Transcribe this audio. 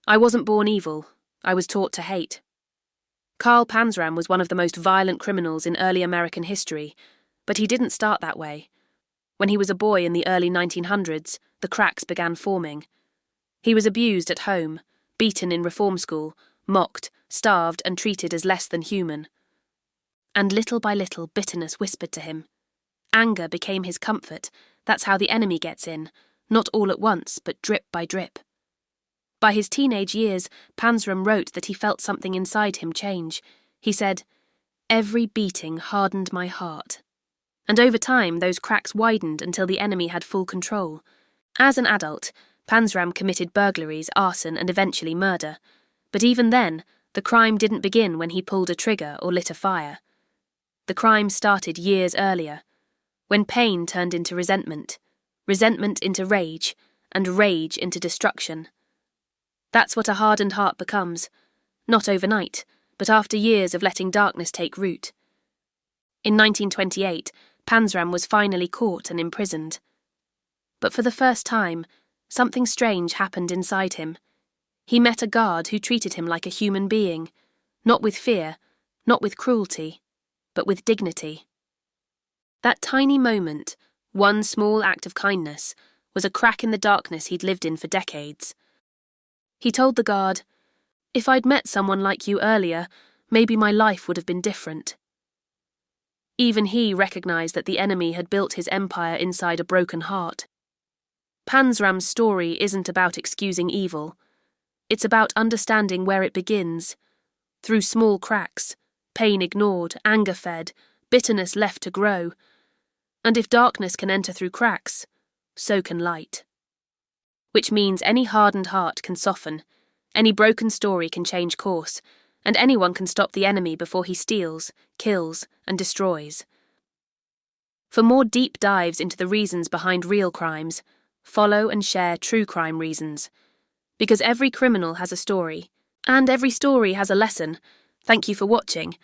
I wasn't born evil. I was taught to hate. Carl Panzram was one of the most violent criminals in early American history, but he didn't start that way. When he was a boy in the early 1900s, the cracks began forming. He was abused at home, beaten in reform school, mocked, starved, and treated as less than human. And little by little, bitterness whispered to him. Anger became his comfort. That's how the enemy gets in, not all at once, but drip by drip. By his teenage years, Panzram wrote that he felt something inside him change. He said, "Every beating hardened my heart." And over time, those cracks widened until the enemy had full control. As an adult, Panzram committed burglaries, arson, and eventually murder. But even then, the crime didn't begin when he pulled a trigger or lit a fire. The crime started years earlier, when pain turned into resentment, resentment into rage, and rage into destruction. That's what a hardened heart becomes, not overnight, but after years of letting darkness take root. In 1928, Panzram was finally caught and imprisoned. But for the first time, something strange happened inside him. He met a guard who treated him like a human being, not with fear, not with cruelty, but with dignity. That tiny moment, one small act of kindness, was a crack in the darkness he'd lived in for decades. He told the guard, "If I'd met someone like you earlier, maybe my life would have been different." Even he recognized that the enemy had built his empire inside a broken heart. Panzram's story isn't about excusing evil. It's about understanding where it begins. Through small cracks, pain ignored, anger fed, bitterness left to grow. And if darkness can enter through cracks, so can light. Which means any hardened heart can soften, any broken story can change course, and anyone can stop the enemy before he steals, kills, and destroys. For more deep dives into the reasons behind real crimes, follow and share True Crime Reasons. Because every criminal has a story, and every story has a lesson. Thank you for watching.